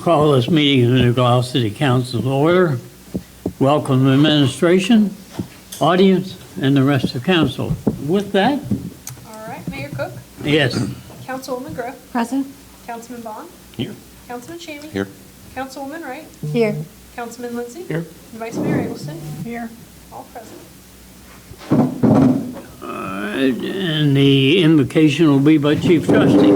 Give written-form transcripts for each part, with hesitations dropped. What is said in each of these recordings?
call this meeting of the New Gloucester City Council to order. Welcome to administration, audience, and the rest of council. With that, All right, Mayor Cook, yes, Councilwoman Grow, Present. Councilman Bond, Here. Councilman Shammy. Here. Councilwoman Wright, Here. Councilman Lindsay. Here. And Vice Mayor Eggleston. Here. All present. and the invocation will be by Chief Trustee.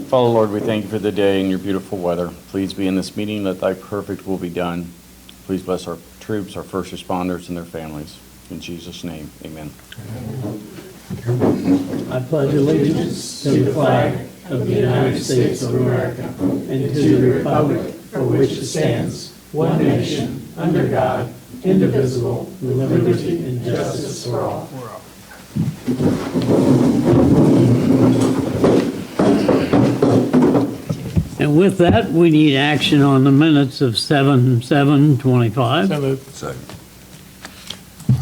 Father, Lord, we thank you for the day and your beautiful weather. Please be in this meeting, that thy perfect will be done. Please bless our troops, our first responders, and their families. In Jesus' name, amen. I pledge allegiance to the flag of the United States of America and to the republic for which it stands, one nation, under God, indivisible, with liberty and justice for all. And with that, we need action on the minutes of 7/7/25.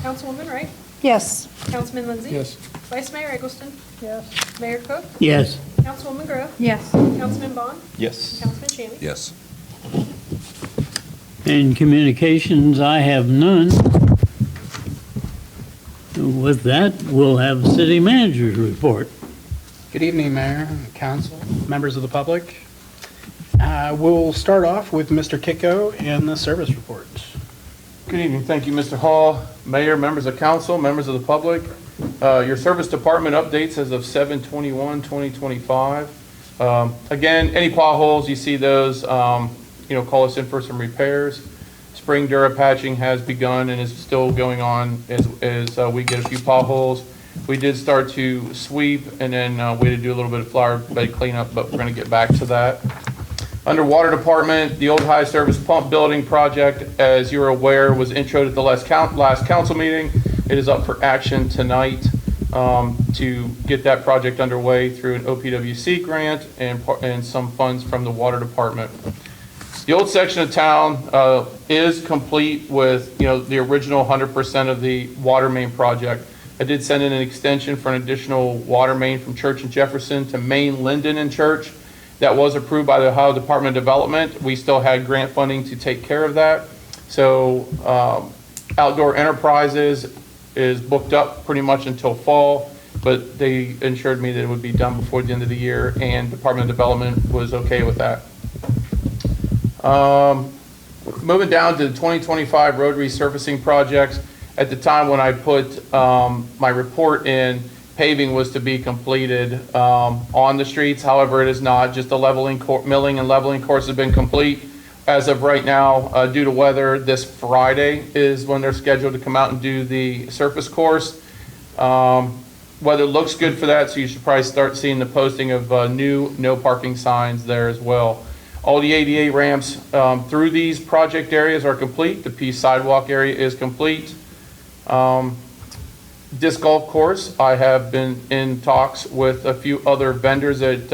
Councilwoman Wright, Yes. Councilman Lindsay. Yes. Vice Mayor Eggleston. Yes. Mayor Cook, Yes. Councilwoman Grow, Yes. Councilman Bond, Yes. Councilman Shammy. Yes. In communications, I have none. With that, we'll have city manager's report. Good evening, Mayor, Council, members of the public. We'll start off with Mr. Kicko and the service report. Good evening. Thank you, Mr. Hall, Mayor, members of council, members of the public. Your service department updates as of 7/21/2025. Again, any potholes, you see those, call us in for some repairs. Spring Dura patching has begun and is still going on as we get a few potholes. We did start to sweep and then we had to do a little bit of flower bed cleanup, but we're going to get back to that. Under Water Department, the old high service pump building project, as you're aware, was introed at the last council meeting. It is up for action tonight to get that project underway through an OPWC grant and some funds from the Water Department. The old section of town is complete with, the original 100% of the water main project. I did send in an extension for an additional water main from Church and Jefferson to Main, Linden, and Church. That was approved by the Ohio Department of Development. We still had grant funding to take care of that. So Outdoor Enterprises is booked up pretty much until fall, but they assured me that it would be done before the end of the year, and Department of Development was okay with that. Moving down to the 2025 road resurfacing projects. At the time when I put my report in, paving was to be completed on the streets. However, it is not. Just the milling and leveling course has been complete. As of right now, due to weather, this Friday is when they're scheduled to come out and do the surface course. Weather looks good for that, so you should probably start seeing the posting of new no parking signs there as well. All the ADA ramps through these project areas are complete. The Peace sidewalk area is complete. Disc golf course, I have been in talks with a few other vendors that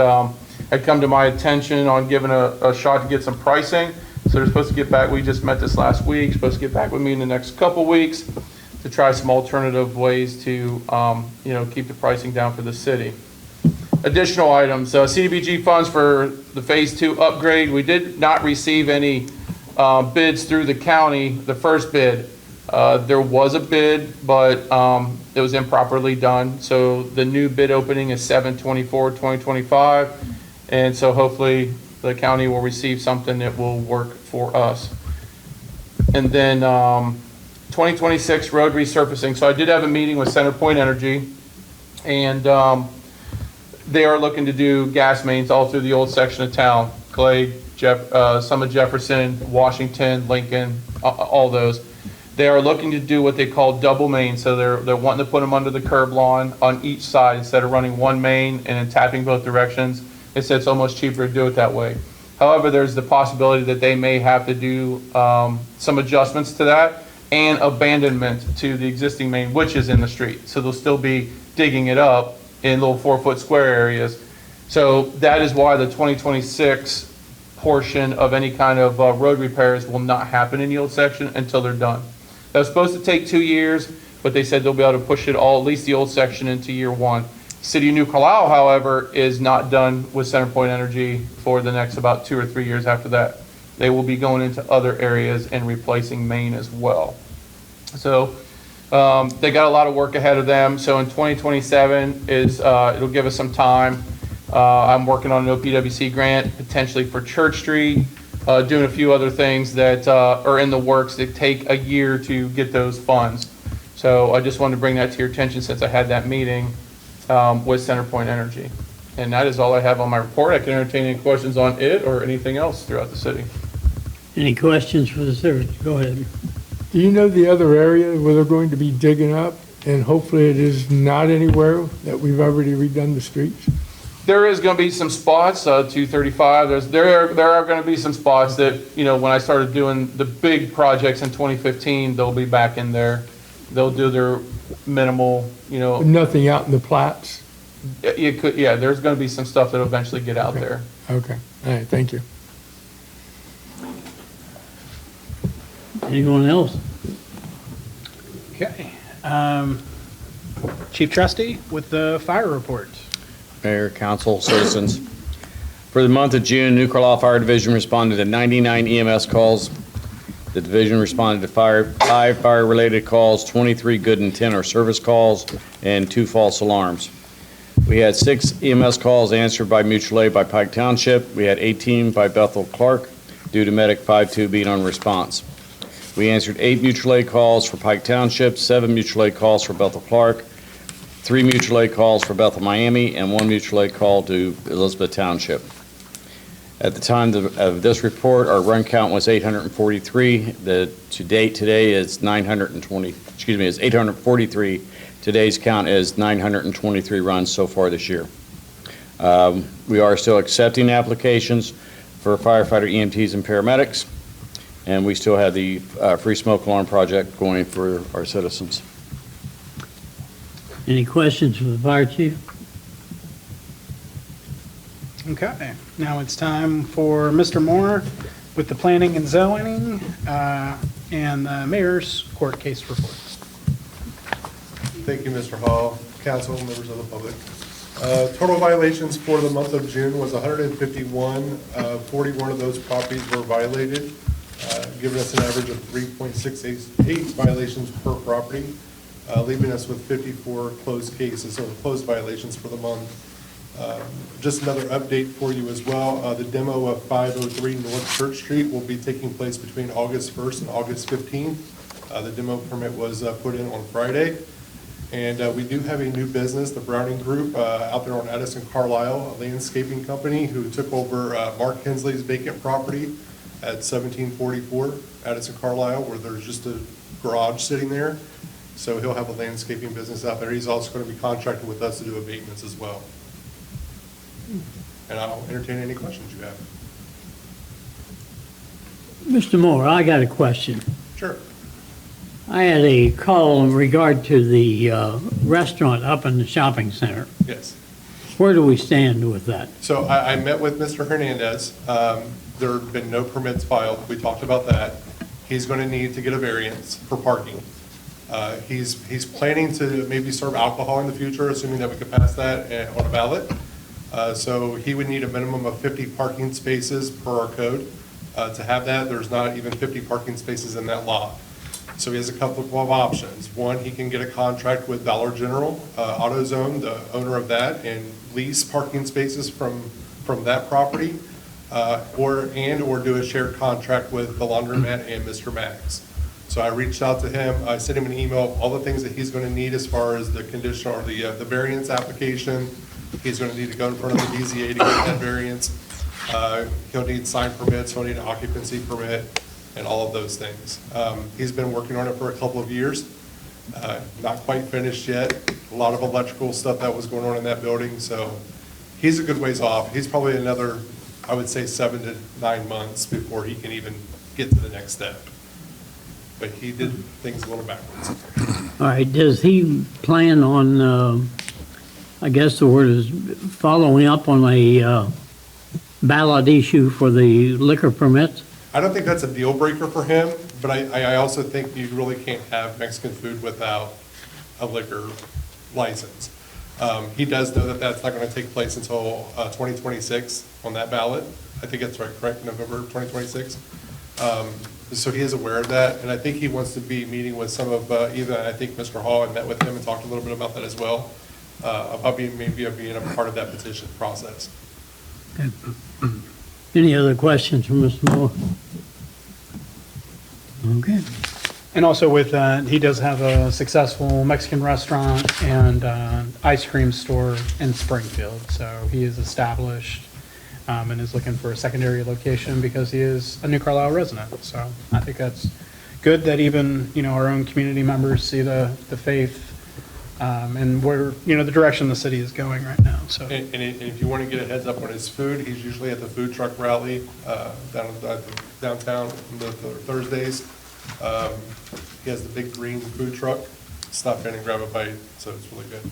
had come to my attention on giving a shot to get some pricing. So they're supposed to get back, we just met this last week, supposed to get back with me in the next couple weeks to try some alternative ways to keep the pricing down for the city. Additional items, CDBG funds for the Phase 2 upgrade. We did not receive any bids through the county, the first bid. There was a bid, but it was improperly done. So the new bid opening is 7/24/2025. And so hopefully the county will receive something that will work for us. And then 2026 road resurfacing. So I did have a meeting with CenterPoint Energy, and they are looking to do gas mains all through the old section of town. Glade, some of Jefferson, Washington, Lincoln, all those. They are looking to do what they call double main. So they're wanting to put them under the curb lawn on each side instead of running one main and then tapping both directions. They said it's almost cheaper to do it that way. However, there's the possibility that they may have to do some adjustments to that and abandonment to the existing main, which is in the street. So they'll still be digging it up in little 4-foot square areas. So that is why the 2026 portion of any kind of road repairs will not happen in the old section until they're done. That was supposed to take 2 years, but they said they'll be able to push it all, at least the old section, into year 1. City of New Carlisle, however, is not done with CenterPoint Energy for the next about 2 or 3 years after that. They will be going into other areas and replacing Maine as well. So they got a lot of work ahead of them. So in 2027 it'll give us some time. I'm working on an OPWC grant potentially for Church Street, doing a few other things that are in the works that take a year to get those funds. So I just wanted to bring that to your attention since I had that meeting with CenterPoint Energy. And that is all I have on my report. I can entertain any questions on it or anything else throughout the city. Any questions for the service? Go ahead. Do you know the other area where they're going to be digging up? And hopefully it is not anywhere that we've already redone the streets? There is going to be some spots, 235, there are going to be some spots that, when I started doing the big projects in 2015, they'll be back in there. They'll do their minimal, Nothing out in the plats? there's going to be some stuff that'll eventually get out there. Okay, all right, thank you. Anyone else? Okay. Chief Trustee with the fire report. Mayor, council, citizens. For the month of June, New Carlisle Fire Division responded to 99 EMS calls. The division responded to 5 fire-related calls, 23 good and 10 are service calls, and 2 false alarms. We had 6 EMS calls answered by mutual aid by Pike Township. We had 18 by Bethel Clark due to Medic 52 being on response. We answered 8 mutual aid calls for Pike Township, 7 mutual aid calls for Bethel Clark, 3 mutual aid calls for Bethel Miami, and 1 mutual aid call to Elizabeth Township. At the time of this report, our run count was 843. To date today is 843. Today's count is 923 runs so far this year. We are still accepting applications for firefighter EMTs and paramedics, and we still have the free smoke alarm project going for our citizens. Any questions for the fire chief? Okay, now it's time for Mr. Moore with the planning and zoning and the mayor's court case report. Thank you, Mr. Hall, council, members of the public. Total violations for the month of June was 151. 41 of those properties were violated, giving us an average of 3.68 violations per property, leaving us with 54 closed cases, or closed violations for the month. Just another update for you as well. The demo of 503 North Church Street will be taking place between August 1st and August 15th. The demo permit was put in on Friday. And we do have a new business, the Browning Group, out there on Addison Carlisle, a landscaping company who took over Mark Hensley's vacant property at 1744 Addison Carlisle, where there's just a garage sitting there. So he'll have a landscaping business out there. He's also going to be contracted with us to do abatements as well. And I'll entertain any questions you have. Mr. Moore, I got a question. Sure. I had a call in regard to the restaurant up in the shopping center. Yes. Where do we stand with that? So I met with Mr. Hernandez. There have been no permits filed. We talked about that. He's going to need to get a variance for parking. He's planning to maybe serve alcohol in the future, assuming that we could pass that on a ballot. So he would need a minimum of 50 parking spaces per our code. To have that, there's not even 50 parking spaces in that lot. So he has a couple of options. One, he can get a contract with Dollar General, AutoZone, the owner of that, and lease parking spaces from that property, or do a shared contract with the laundromat and Mr. Max. So I reached out to him. I sent him an email of all the things that he's going to need as far as the condition or the variance application. He's going to need to go in front of the BZA to get that variance. He'll need sign permits. He'll need an occupancy permit, and all of those things. He's been working on it for a couple of years. Not quite finished yet. A lot of electrical stuff that was going on in that building, so he's a good ways off. He's probably another, I would say, 7 to 9 months before he can even get to the next step. But he did things a little backwards. All right, does he plan on, I guess the word is following up on a ballot issue for the liquor permits? I don't think that's a deal breaker for him, but I also think you really can't have Mexican food without a liquor license. He does know that that's not going to take place until 2026 on that ballot. I think that's right, correct, November 2026. So he is aware of that, and I think he wants to be meeting with some of, even, I think Mr. Hall had met with him and talked a little bit about that as well, about being a part of that petition process. Any other questions from Mr. Moore? Okay. And also with that, he does have a successful Mexican restaurant and ice cream store in Springfield. So he is established and is looking for a secondary location because he is a New Carlisle resident. So I think that's good that even, our own community members see the faith and where, the direction the city is going right now. So. And if you want to get a heads up on his food, he's usually at the food truck rally downtown on the Thursdays. He has the big green food truck. Stop in and grab a bite, so it's really good.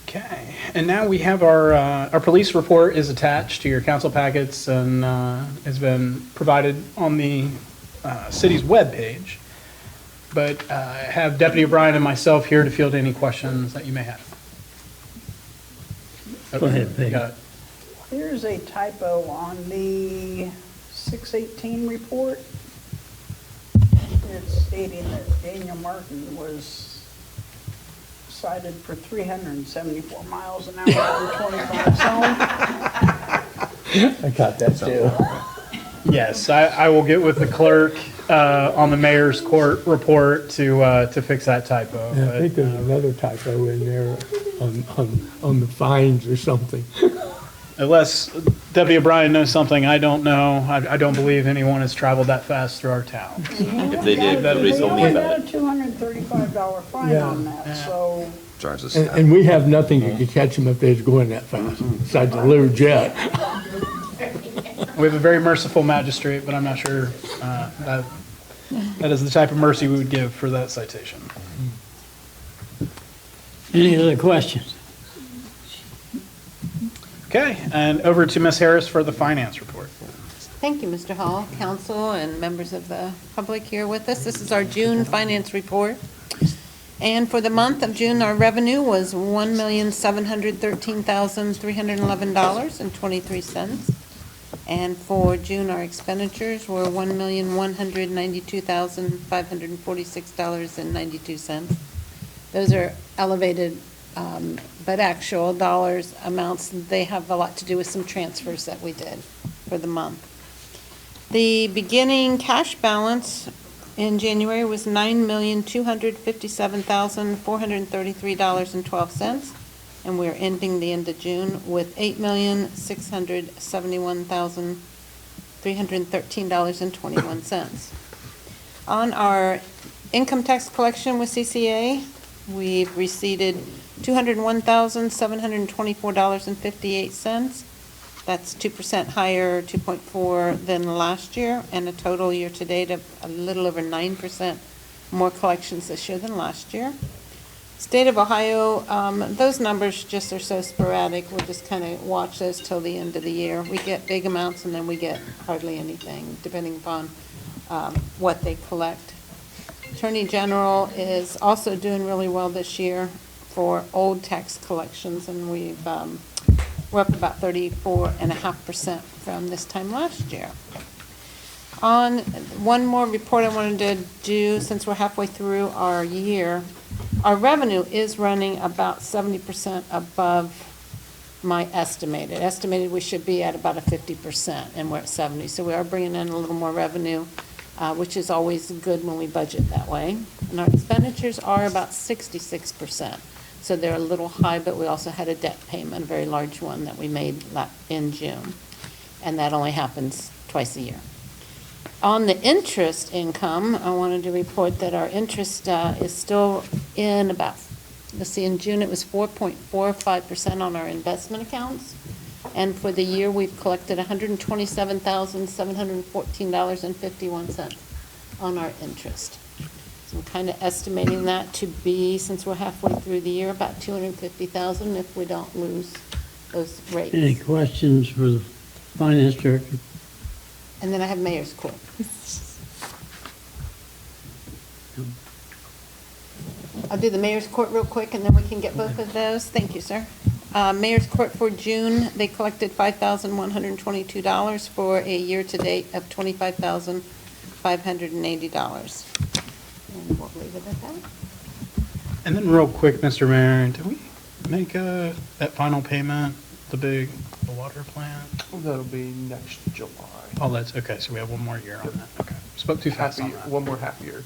Okay, and now we have our police report is attached to your council packets and has been provided on the city's webpage. But I have Deputy O'Brien and myself here to field any questions that you may have. Go ahead, Peggy. Got it. There's a typo on the 618 report. It's stating that Daniel Martin was cited for 374 miles an hour in 25 zone. I got that too. Yes, I will get with the clerk on the mayor's court report to fix that typo. Yeah, I but, think there's another typo in there on the fines or something. Unless Deputy O'Brien knows something I don't know, I don't believe anyone has traveled that fast through our town. If they did, somebody We told me only about got a $235 fine Yeah. on that, so Charge us. And we have nothing that could catch them if they was going that fast, besides a little jet. We have a very merciful magistrate, but I'm not sure that is the type of mercy we would give for that citation. Any other questions? Okay, and over to Ms. Harris for the finance report. Thank you, Mr. Hall, council, and members of the public here with us. This is our June finance report. And for the month of June, our revenue was $1,713,311.23. And for June, our expenditures were $1,192,546.92. Those are elevated, but actual dollars amounts. They have a lot to do with some transfers that we did for the month. The beginning cash balance in January was $9,257,433.12, and we're ending the end of June with $8,671,313.21. On our income tax collection with CCA, we've received $201,724.58. That's 2% higher, 2.4 than last year, and a total year-to-date of a little over 9% more collections this year than last year. State of Ohio, those numbers just are so sporadic. We'll just kind of watch those till the end of the year. We get big amounts and then we get hardly anything, depending upon what they collect. Attorney General is also doing really well this year for old tax collections, and we're up about 34.5% from this time last year. On one more report I wanted to do, since we're halfway through our year, our revenue is running about 70% above my estimated. Estimated we should be at about a 50%, and we're at 70. So we are bringing in a little more revenue, which is always good when we budget that way. And our expenditures are about 66%. So they're a little high, but we also had a debt payment, a very large one that we made in June. And that only happens twice a year. On the interest income, I wanted to report that our interest is still in about, let's see, in June it was 4.45% on our investment accounts. And for the year, we've collected $127,714.51 on our interest. So I'm kind of estimating that to be, since we're halfway through the year, about $250,000 if we don't lose those rates. Any questions for the finance director? And then I have mayor's court. I'll do the mayor's court real quick, and then we can get both of those. Thank you, sir. Mayor's court for June, they collected $5,122 for a year-to-date of $25,580. And we'll leave it at that. And then real quick, Mr. Mayor, did we make that final payment, the water plant? That'll be next July. Oh, that's, okay, so we have one more year on that. Okay. Spoke too fast on that. One more half year.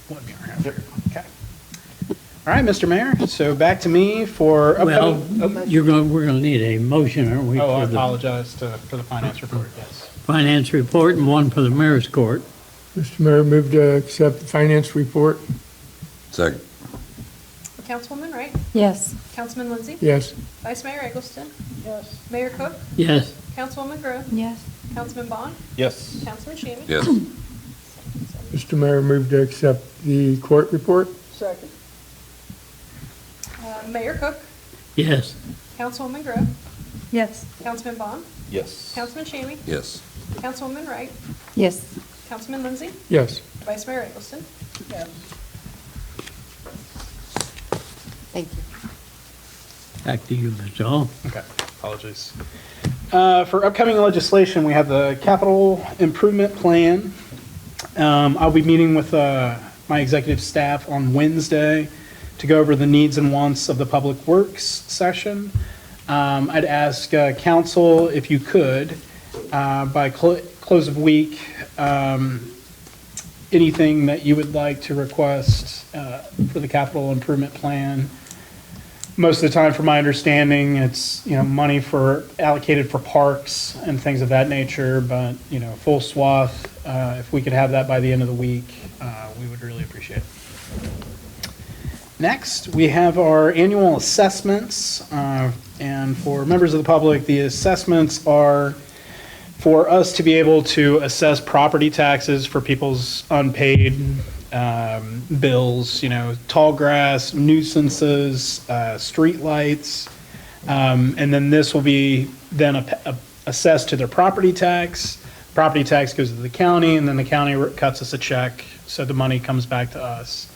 1 year, half year. Okay. All right, Mr. Mayor, so back to me for Well, upcoming. we're gonna need a motion, aren't we? Oh, I for the apologize for the finance report, yes. Finance report and one for the mayor's court. Mr. Mayor, move to accept the finance report. Second. Councilwoman Wright? Yes. Councilman Lindsay? Yes. Vice Mayor Eggleston? Yes. Mayor Cook? Yes. Councilwoman Grove? Yes. Councilman Bond? Yes. Councilman Shammy? Yes. Mr. Mayor, move to accept the court report. Second. Mayor Cook? Yes. Councilwoman Grove? Yes. Councilman Bond? Yes. Councilman Shammy? Yes. Councilwoman Wright? Yes. Councilman Lindsay? Yes. Vice Mayor Eggleston? Yes. Thank you. Back to you, Mr. Hall. Okay, apologies. For upcoming legislation, we have the capital improvement plan. I'll be meeting with my executive staff on Wednesday to go over the needs and wants of the Public Works session. I'd ask council if you could, by close of week, anything that you would like to request for the capital improvement plan. Most of the time, from my understanding, it's, money allocated for parks and things of that nature, but, full swath, if we could have that by the end of the week, we would really appreciate it. Next, we have our annual assessments, and for members of the public, the assessments are for us to be able to assess property taxes for people's unpaid bills, tall grass, nuisances, street lights. And then this will be then assessed to their property tax. Property tax goes to the county, and then the county cuts us a check, so the money comes back to us.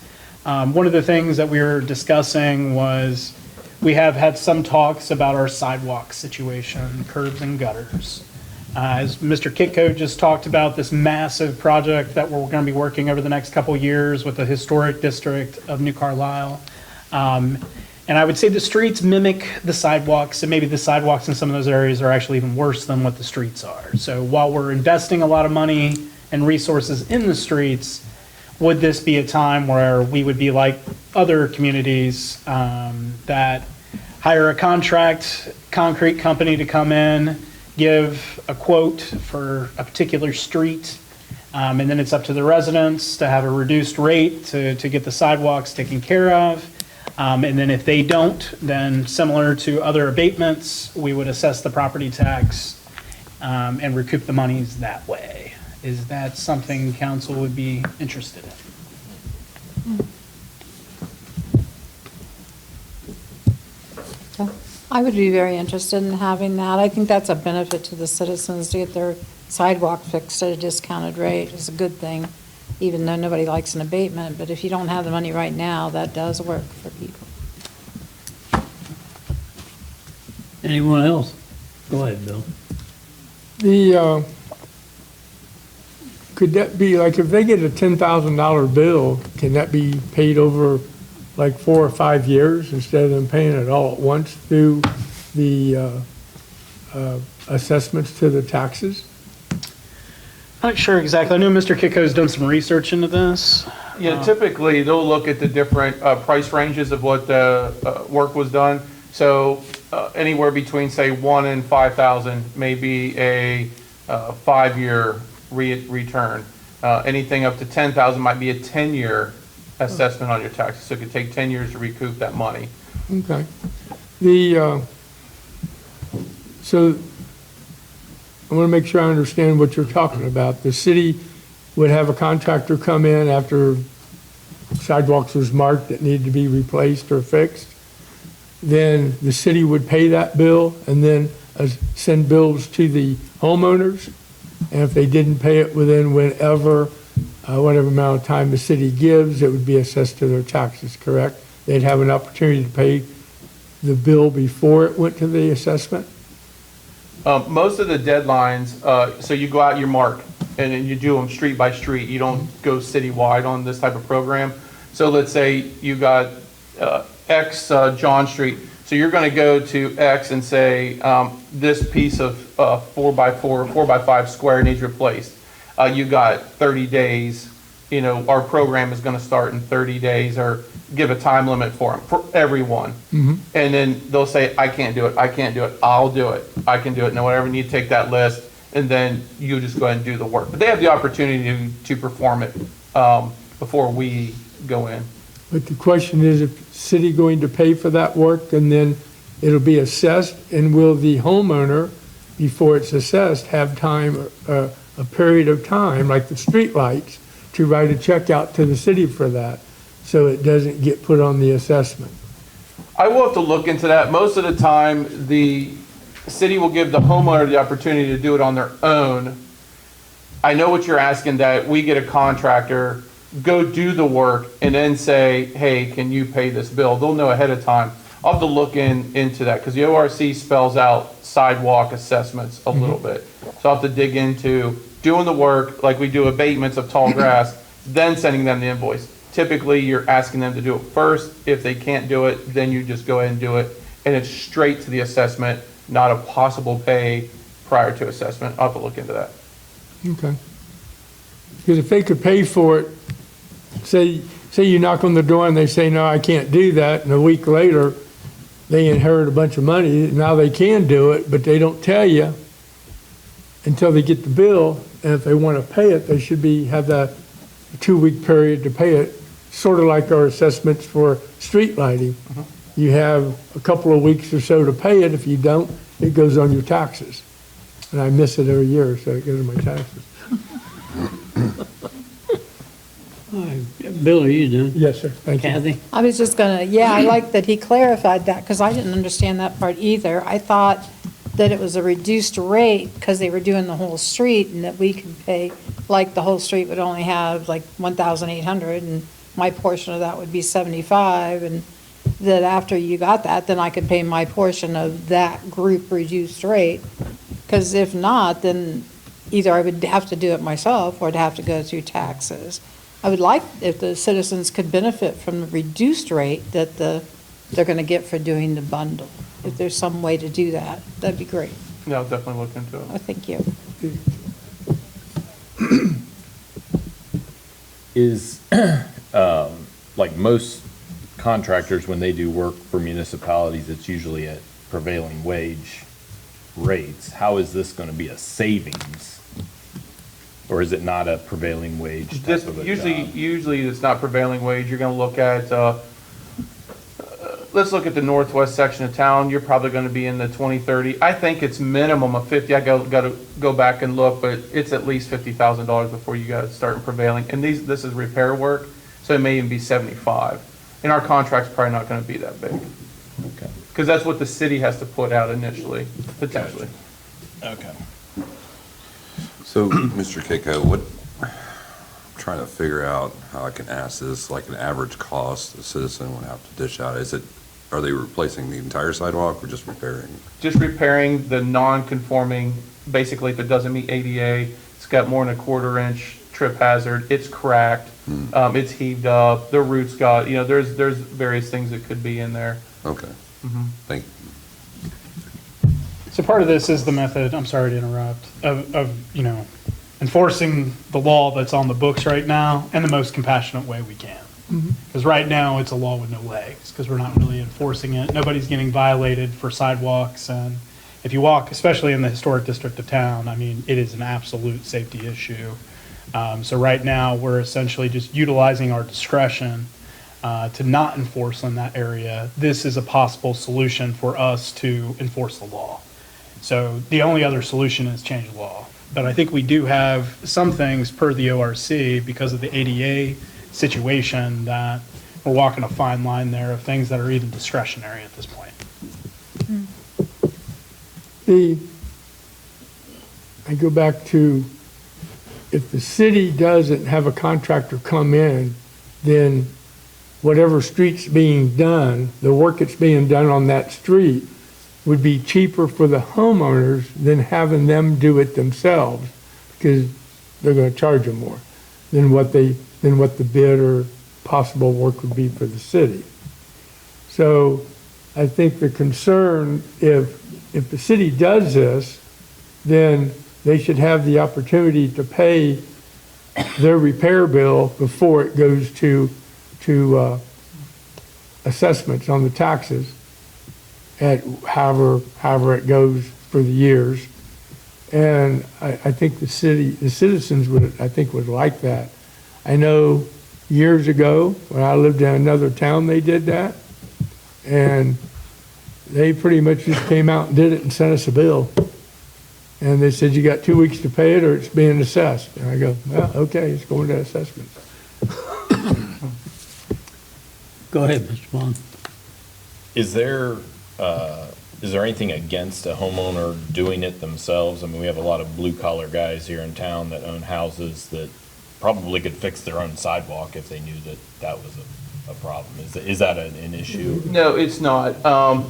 One of the things that we were discussing was we have had some talks about our sidewalk situation, curbs and gutters. As Mr. Kitco just talked about, this massive project that we're going to be working over the next couple of years with the historic district of New Carlisle. And I would say the streets mimic the sidewalks, and maybe the sidewalks in some of those areas are actually even worse than what the streets are. So while we're investing a lot of money and resources in the streets, would this be a time where we would be like other communities that hire a concrete company to come in, give a quote for a particular street, and then it's up to the residents to have a reduced rate to get the sidewalks taken care of. And then if they don't, then similar to other abatements, we would assess the property tax and recoup the monies that way. Is that something council would be interested in? I would be very interested in having that. I think that's a benefit to the citizens to get their sidewalk fixed at a discounted rate. It's a good thing, even though nobody likes an abatement. But if you don't have the money right now, that does work for people. Anyone else? Go ahead, Bill. Could that be, like, if they get a $10,000 bill, can that be paid over like 4 or 5 years instead of them paying it all at once through the assessments to the taxes? Not sure exactly. I know Mr. Kitco's done some research into this. Yeah, typically, they'll look at the different price ranges of what the work was done. So anywhere between, say, 1 and 5,000 may be a 5-year return. Anything up to 10,000 might be a 10-year assessment on your taxes. So it could take 10 years to recoup that money. Okay. So I want to make sure I understand what you're talking about. The city would have a contractor come in after sidewalks was marked that needed to be replaced or fixed. Then the city would pay that bill and then send bills to the homeowners. And if they didn't pay it within whenever whatever amount of time the city gives, it would be assessed to their taxes, correct? They'd have an opportunity to pay the bill before it went to the assessment? Most of the deadlines, so you go out your mark, and then you do them street by street. You don't go citywide on this type of program. So let's say you got X John Street. So you're going to go to X and say, this piece of 4x5 square needs replaced. You got 30 days, our program is going to start in 30 days, or give a time limit for them, for everyone. And then they'll say, I can't do it, I'll do it, I can do it, and whatever, you need to take that list, and then you just go ahead and do the work. But they have the opportunity to perform it before we go in. But the question is, if the city going to pay for that work, and then it'll be assessed, and will the homeowner, before it's assessed, have time, a period of time, like the streetlights, to write a check out to the city for that, so it doesn't get put on the assessment? I will have to look into that. Most of the time, the city will give the homeowner the opportunity to do it on their own. I know what you're asking, that we get a contractor, go do the work, and then say, hey, can you pay this bill? They'll know ahead of time. I'll have to look into that, because the ORC spells out sidewalk assessments a little bit. So I'll have to dig into doing the work, like we do abatements of tall grass, then sending them the invoice. Typically, you're asking them to do it first. If they can't do it, then you just go ahead and do it, and it's straight to the assessment, not a possible pay prior to assessment. I'll have to look into that. Okay. Because if they could pay for it, say you knock on the door and they say, no, I can't do that, and a week later, they inherit a bunch of money, now they can do it, but they don't tell you until they get the bill, and if they want to pay it, they should have that 2-week period to pay it, sort of like our assessments for street lighting. You have a couple of weeks or so to pay it. If you don't, it goes on your taxes. And I miss it every year, so it goes on my taxes. Bill, are you done? Yes, sir. Thank you. Kathy? I was just gonna, I like that he clarified that, because I didn't understand that part either. I thought that it was a reduced rate because they were doing the whole street, and that we could pay, like, the whole street would only have like 1,800, and my portion of that would be 75, and that after you got that, then I could pay my portion of that group reduced rate. Because if not, then either I would have to do it myself, or I'd have to go through taxes. I would like if the citizens could benefit from the reduced rate that they're going to get for doing the bundle. If there's some way to do that, that'd be great. Yeah, I'll definitely look into it. Oh, thank you. Is, like most contractors, when they do work for municipalities, it's usually at prevailing wage rates. How is this going to be a savings? Or is it not a prevailing wage type This, of a usually, job? usually it's not prevailing wage. You're gonna look at, let's look at the northwest section of town. You're probably gonna be in the 20, 30. I think it's minimum of 50. I gotta go back and look, but it's at least $50,000 before you guys start prevailing. And this is repair work, so it may even be 75. And our contract's probably not gonna be that big. Okay. Because that's what the city has to put out initially, potentially. Okay. So, Mr. Keiko, I'm trying to figure out how I can ask this, like an average cost a citizen would have to dish out. Are they replacing the entire sidewalk or just repairing? Just repairing the non-conforming, basically if it doesn't meet ADA, it's got more than a 1/4 inch trip hazard, it's cracked, it's heaved up, the roots got, there's various things that could be in there. Okay. Thank you. So part of this is the method, I'm sorry to interrupt, of enforcing the law that's on the books right now in the most compassionate way we can. Because right now, it's a law with no legs, because we're not really enforcing it. Nobody's getting violated for sidewalks, and if you walk, especially in the historic district of town, I mean, it is an absolute safety issue. So right now, we're essentially just utilizing our discretion to not enforce in that area. This is a possible solution for us to enforce the law. So the only other solution is change the law. But I think we do have some things per the ORC because of the ADA situation that we're walking a fine line there of things that are even discretionary at this point. I go back to if the city doesn't have a contractor come in, then whatever street's being done, the work that's being done on that street would be cheaper for the homeowners than having them do it themselves, because they're gonna charge them more than what the bid or possible work would be for the city. So I think the concern, if the city does this, then they should have the opportunity to pay their repair bill before it goes to assessments on the taxes at however it goes for the years. And I think the citizens would like that. I know years ago, when I lived in another town, they did that. And they pretty much just came out and did it and sent us a bill. And they said, you got 2 weeks to pay it or it's being assessed. And I go, well, okay, it's going to assessment. Go ahead, Mr. Vaughn. Is there anything against a homeowner doing it themselves? I mean, we have a lot of blue-collar guys here in town that own houses that probably could fix their own sidewalk if they knew that that was a problem. Is that an issue? No, it's not.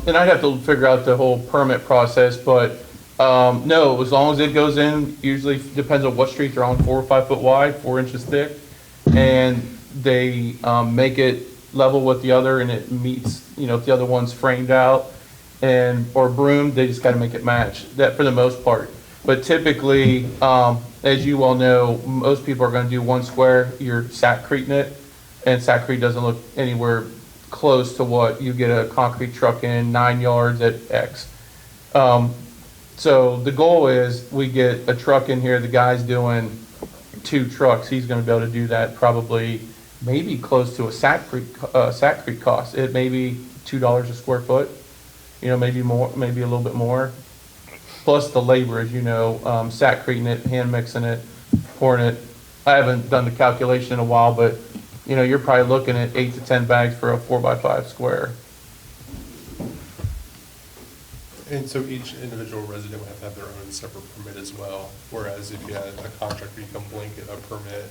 And I'd have to figure out the whole permit process, but no, as long as it goes in, usually depends on what street they're on, 4 or 5 foot wide, 4 inches thick, and they make it level with the other and it meets, if the other one's framed out or broomed, they just got to make it match, that for the most part. But typically, as you all know, most people are going to do 1 square, you're sackcreting it, and sackcrete doesn't look anywhere close to what you get a concrete truck in 9 yards at X. So the goal is we get a truck in here, the guy's doing 2 trucks, he's going to be able to do that probably maybe close to a sackcrete cost. It may be $2 a square foot, maybe more, maybe a little bit more. Plus the labor, as you know, sackcreting it, hand mixing it, pouring it. I haven't done the calculation in a while, but you're probably looking at 8 to 10 bags for a 4x5 square. And so each individual resident would have to have their own separate permit as well, whereas if you had a contractor, you can blanket a permit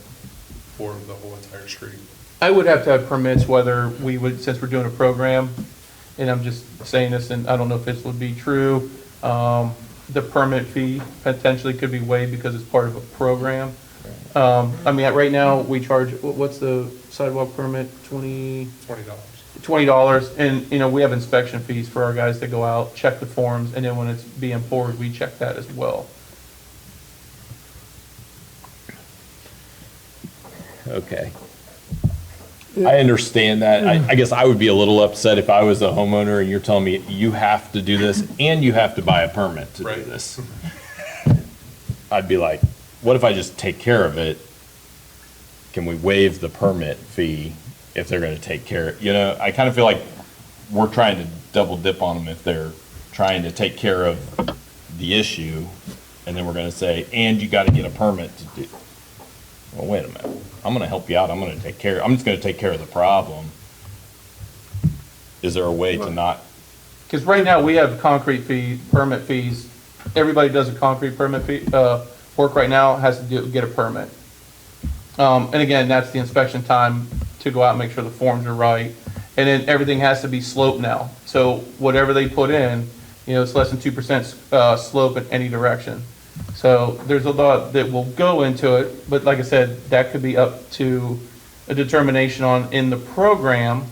for the whole entire street. I would have to have permits whether we would, since we're doing a program, and I'm just saying this, and I don't know if this would be true, the permit fee potentially could be waived because it's part of a program. I mean, right now, we charge, what's the sidewalk permit, $20, and, we have inspection fees for our guys that go out, check the forms, and then when it's being poured, we check that as well. Okay. I understand that. I guess I would be a little upset if I was a homeowner and you're telling me you have to do this and you have to buy a permit to do this. I'd be like, what if I just take care of it? Can we waive the permit fee if they're going to take care of it? I kind of feel like we're trying to double dip on them if they're trying to take care of the issue, and then we're going to say, and you got to get a permit to do. Well, wait a minute. I'm going to help you out. I'm just going to take care of the problem. Is there a way to not? Because right now, we have permit fees. Everybody does a concrete permit fee, work right now has to get a permit. And again, that's the inspection time to go out and make sure the forms are right. And then everything has to be sloped now. So whatever they put in, it's less than 2% slope in any direction. So there's a lot that will go into it, but like I said, that could be up to a determination in the program.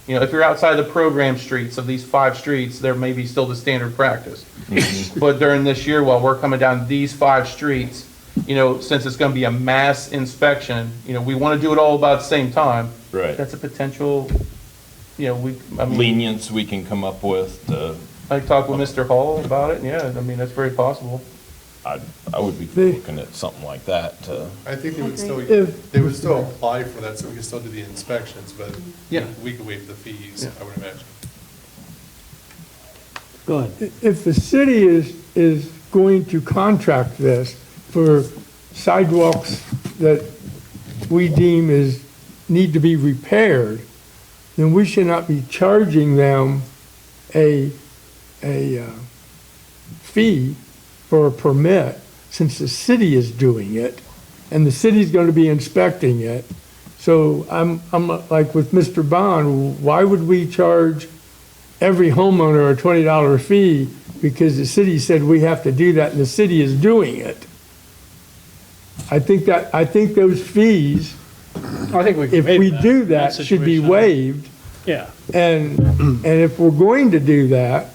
If you're outside the program streets of these 5 streets, there may be still the standard practice. But during this year, while we're coming down these 5 streets, since it's going to be a mass inspection, we want to do it all about the same time. Right. That's a potential, lenience we can come up with. I talked with Mr. Hall about it. Yeah, that's very possible. I would be looking at something like that. I think they would still apply for that, so we can still do the inspections, but we could waive the fees, I would imagine. Go ahead. If the city is going to contract this for sidewalks that we deem need to be repaired, then we should not be charging them a fee for a permit, since the city is doing it and the city's going to be inspecting it. So I'm like with Mr. Bond, why would we charge every homeowner a $20 fee? Because the city said we have to do that, and the city is doing it. I think those fees, I think we can if waive we that do in that, should be situation. waived. Yeah. And if we're going to do that,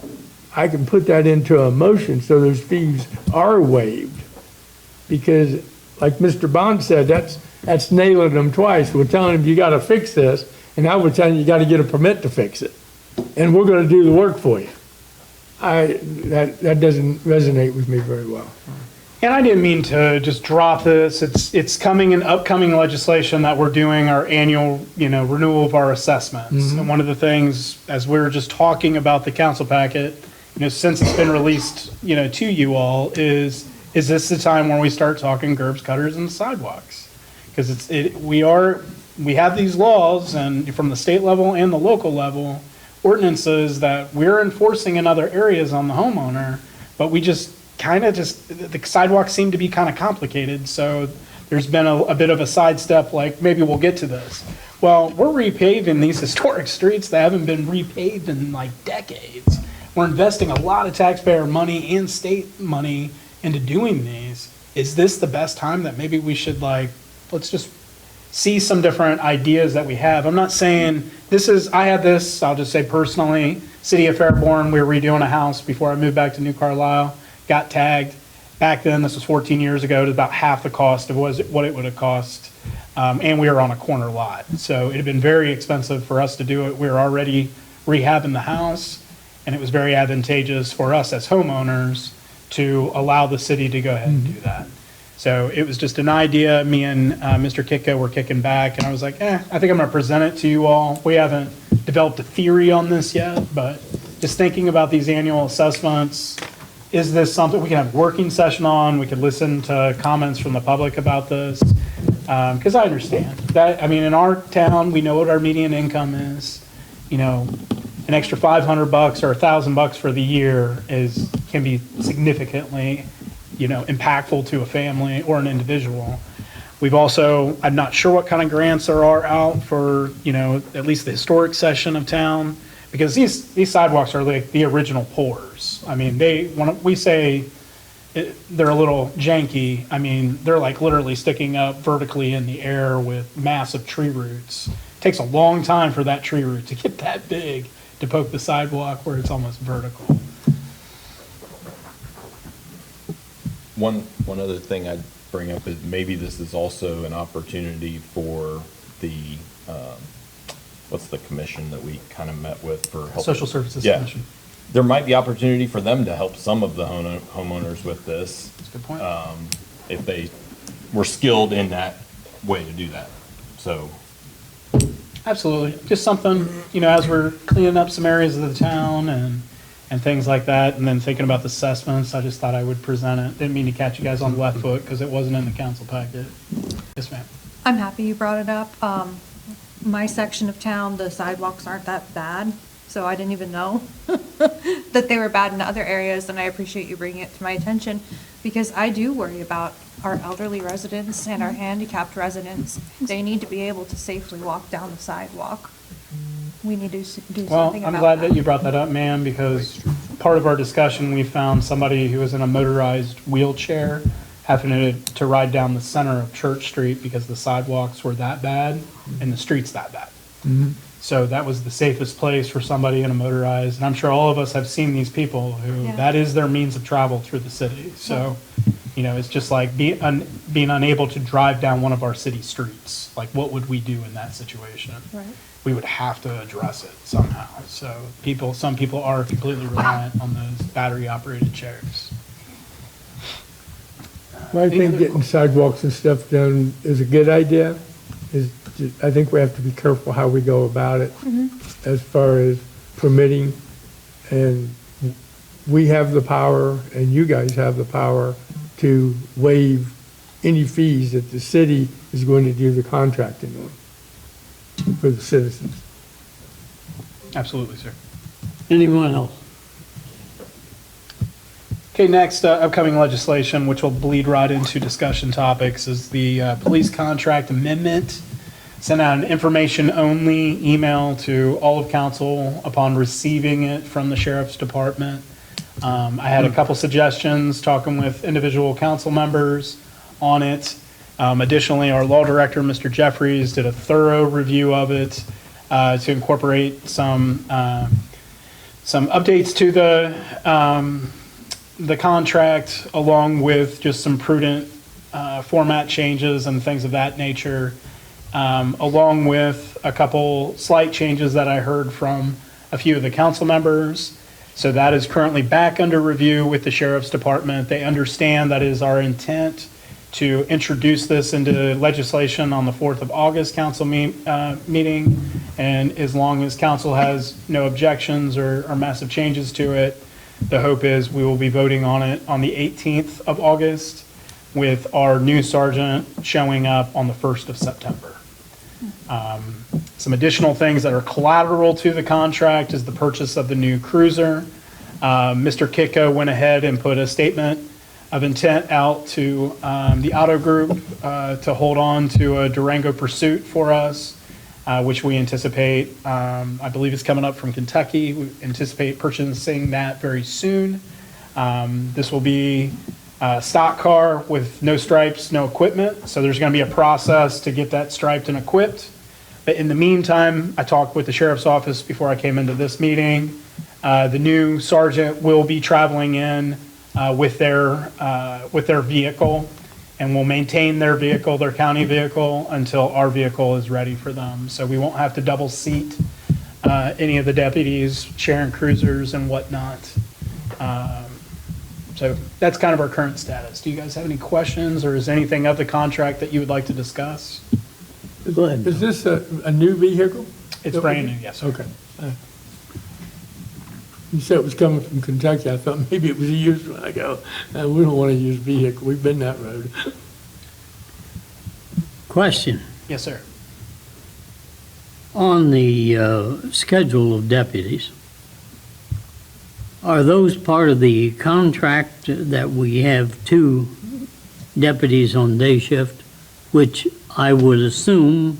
I can put that into a motion so those fees are waived. Because like Mr. Bond said, that's nailing them twice. We're telling them you gotta fix this, and now we're telling you gotta get a permit to fix it. And we're gonna do the work for you. That doesn't resonate with me very well. And I didn't mean to just drop this. It's coming in upcoming legislation that we're doing our annual, renewal of our assessments. And one of the things, as we were just talking about the council packet, since it's been released, to you all, is this the time where we start talking curbs, gutters, and sidewalks? Because we have these laws, and from the state level and the local level, ordinances that we're enforcing in other areas on the homeowner, but we just the sidewalks seem to be kind of complicated, so there's been a bit of a sidestep, like maybe we'll get to this. Well, we're repaving these historic streets that haven't been repaved in like decades. We're investing a lot of taxpayer money and state money into doing these. Is this the best time that maybe we should let's just see some different ideas that we have? I'm not saying I had this, I'll just say personally, City of Fairborn, we were redoing a house before I moved back to New Carlisle. Got tagged. Back then, this was 14 years ago, to about half the cost of what it would have cost. And we were on a corner lot. So it had been very expensive for us to do it. We were already rehabbing the house, and it was very advantageous for us as homeowners to allow the city to go ahead and do that. So it was just an idea. Me and Mr. Kitko were kicking back, and I was like, I think I'm going to present it to you all. We haven't developed a theory on this yet, but just thinking about these annual assessments. Is this something we can have a working session on? We could listen to comments from the public about this. Because I understand that, in our town, we know what our median income is. An extra $500 or $1,000 for the year can be significantly, impactful to a family or an individual. We've also, I'm not sure what kind of grants there are out for, at least the historic section of town. Because these sidewalks are like the original pours. When we say they're a little janky, they're like literally sticking up vertically in the air with massive tree roots. It takes a long time for that tree root to get that big to poke the sidewalk where it's almost vertical. One other thing I'd bring up is maybe this is also an opportunity for the, what's the commission that we kind of met with for help? Social Services Yeah. Commission. There might be opportunity for them to help some of the homeowners with this. That's a good point. If they were skilled in that way to do that. So, Absolutely. Just something, as we're cleaning up some areas of the town and things like that, and then thinking about the assessments, I just thought I would present it. Didn't mean to catch you guys on the left foot because it wasn't in the council packet. Yes, ma'am. I'm happy you brought it up. My section of town, the sidewalks aren't that bad, so I didn't even know that they were bad in other areas, and I appreciate you bringing it to my attention because I do worry about our elderly residents and our handicapped residents. They need to be able to safely walk down the sidewalk. We need to do something about that. Well, I'm glad that you brought that up, ma'am, because part of our discussion, we found somebody who was in a motorized wheelchair having to ride down the center of Church Street because the sidewalks were that bad and the streets that bad. So that was the safest place for somebody in a motorized, and I'm sure all of us have seen these people who, Yeah. that is their means of travel through the city. So, it's just like being unable to drive down one of our city streets. Like, what would we do in that situation? Right. We would have to address it somehow. So some people are completely reliant on those battery-operated chairs. Well, I think getting sidewalks and stuff done is a good idea. I think we have to be careful how we go about it as far as permitting. And we have the power, and you guys have the power, to waive any fees that the city is going to do the contracting on for the citizens. Absolutely, sir. Anyone else? Okay, next, upcoming legislation, which will bleed right into discussion topics, is the police contract amendment. Sent out an information-only email to all of council upon receiving it from the sheriff's department. I had a couple suggestions, talking with individual council members on it. Additionally, our law director, Mr. Jeffries, did a thorough review of it to incorporate some updates to the contract, along with just some prudent format changes and things of that nature, along with a couple slight changes that I heard from a few of the council members. So that is currently back under review with the sheriff's department. They understand that it is our intent to introduce this into legislation on the 4th of August council meeting. And as long as council has no objections or massive changes to it, the hope is we will be voting on it on the 18th of August, with our new sergeant showing up on the 1st of September. Some additional things that are collateral to the contract is the purchase of the new cruiser. Mr. Kitco went ahead and put a statement of intent out to the auto group to hold on to a Durango Pursuit for us, which we anticipate, I believe it's coming up from Kentucky. We anticipate purchasing that very soon. This will be a stock car with no stripes, no equipment. So there's going to be a process to get that striped and equipped. But in the meantime, I talked with the sheriff's office before I came into this meeting. The new sergeant will be traveling in with their vehicle, and will maintain their vehicle, their county vehicle, until our vehicle is ready for them. So we won't have to double seat any of the deputies, sharing cruisers and whatnot. So that's kind of our current status. Do you guys have any questions, or is anything of the contract that you would like to discuss? Go ahead. Is this a new vehicle? It's brand new, yes, sir. Okay. You said it was coming from Kentucky. I thought maybe it was a used one. I go, we don't want a used vehicle. We've been that road. Question. Yes, sir. On the schedule of deputies, are those part of the contract that we have 2 deputies on day shift, which I would assume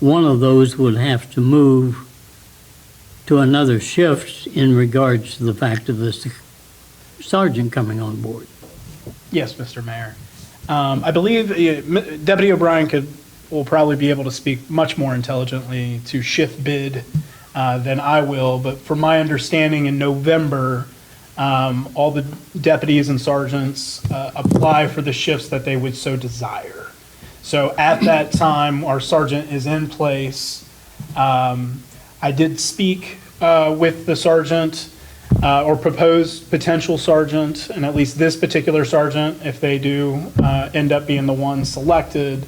one of those would have to move to another shift in regards to the fact of the sergeant coming on board? Yes, Mr. Mayor. I believe Deputy O'Brien will probably be able to speak much more intelligently to shift bid than I will, but from my understanding, in November, all the deputies and sergeants apply for the shifts that they would so desire. So at that time, our sergeant is in place. I did speak with the sergeant, or proposed potential sergeant, and at least this particular sergeant, if they do end up being the one selected,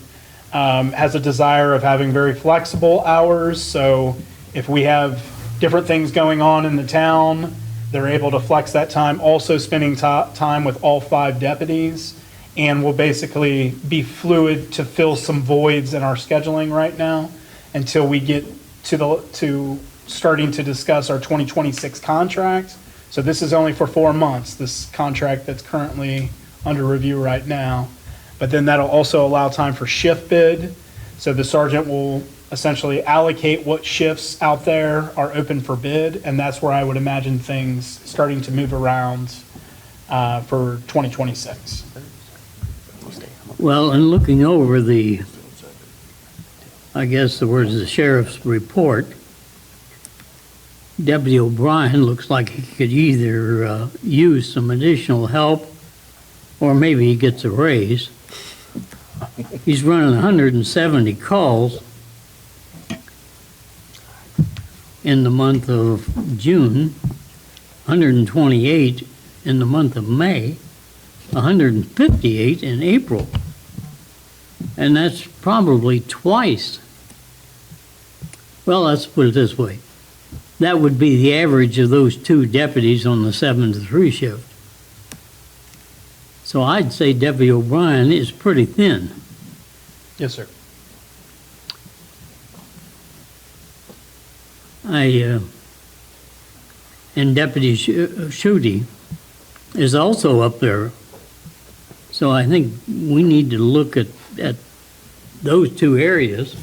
has a desire of having very flexible hours. So if we have different things going on in the town, they're able to flex that time, also spending time with all 5 deputies, and will basically be fluid to fill some voids in our scheduling right now until we get to starting to discuss our 2026 contract. So this is only for 4 months, this contract that's currently under review right now. But then that'll also allow time for shift bid. So the sergeant will essentially allocate what shifts out there are open for bid, and that's where I would imagine things starting to move around for 2026. Well, in looking over the sheriff's report, Deputy O'Brien looks like he could either use some additional help, or maybe he gets a raise. He's running 170 calls in the month of June, 128 in the month of May, 158 in April. And that's probably twice. Well, let's put it this way. That would be the average of those 2 deputies on the 7 to 3 shift. So I'd say Deputy O'Brien is pretty thin. Yes, sir. And Deputy Schutte, is also up there. So I think we need to look at those two areas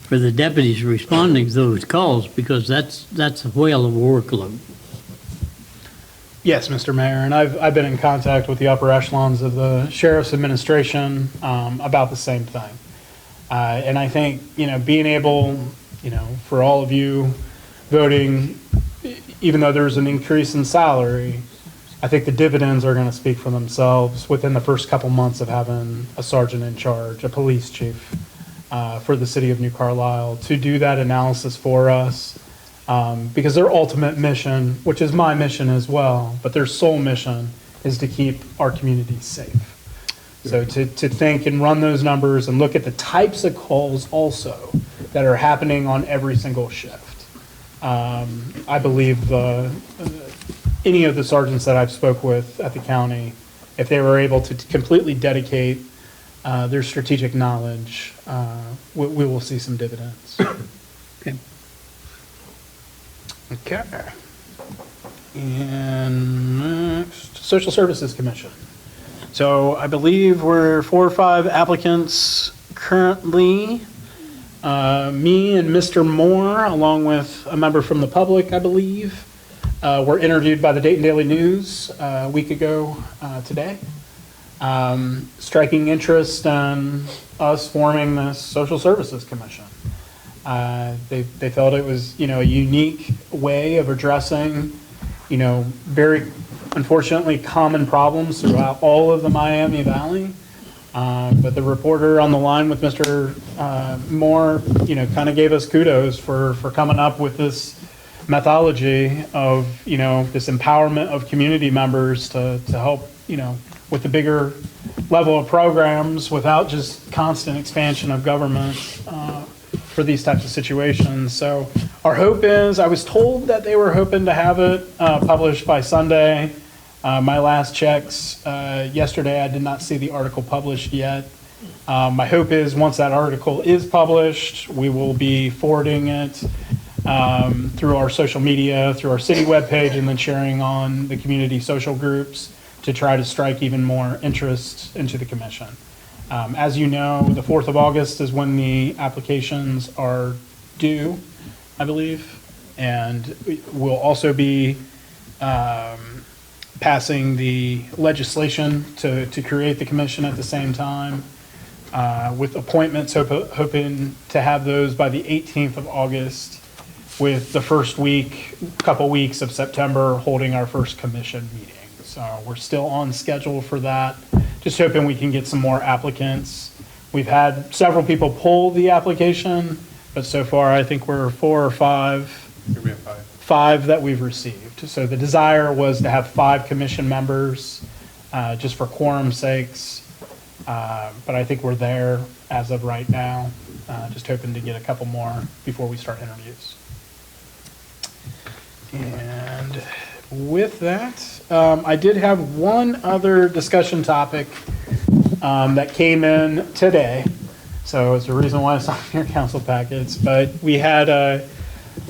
for the deputies responding to those calls, because that's a whale of a workload. Yes, Mr. Mayor, and I've been in contact with the upper echelons of the sheriff's administration about the same thing. And I think, being able, for all of you voting, even though there's an increase in salary, I think the dividends are going to speak for themselves within the first couple months of having a sergeant in charge, a police chief for the city of New Carlisle, to do that analysis for us. Because their ultimate mission, which is my mission as well, but their sole mission is to keep our communities safe. So to think and run those numbers and look at the types of calls also that are happening on every single shift. I believe any of the sergeants that I've spoke with at the county, if they were able to completely dedicate their strategic knowledge, we will see some dividends. Okay. Okay. And next, Social Services Commission. So I believe we're 4 or 5 applicants currently. Me and Mr. Moore, along with a member from the public, I believe, were interviewed by the Dayton Daily News a week ago today. Striking interest in us forming this Social Services Commission. They felt it was, a unique way of addressing, very unfortunately common problems throughout all of the Miami Valley. But the reporter on the line with Mr. Moore, kind of gave us kudos for coming up with this methodology of, this empowerment of community members to help, with the bigger level of programs without just constant expansion of government for these types of situations. So our hope is, I was told that they were hoping to have it published by Sunday. My last checks yesterday, I did not see the article published yet. My hope is once that article is published, we will be forwarding it through our social media, through our city webpage, and then sharing on the community social groups to try to strike even more interest into the commission. As you know, the 4th of August is when the applications are due, I believe. And we'll also be passing the legislation to create the commission at the same time, with appointments, hoping to have those by the 18th of August, with the first couple weeks of September holding our first commission meeting. So we're still on schedule for that. Just hoping we can get some more applicants. We've had several people pull the application, but so far I think we're 4 or 5. Maybe 5. 5 that we've received. So the desire was to have 5 commission members, just for quorum sakes. But I think we're there as of right now. Just hoping to get a couple more before we start interviews. And with that, I did have one other discussion topic that came in today. So it's the reason why it's on your council packets. But we had a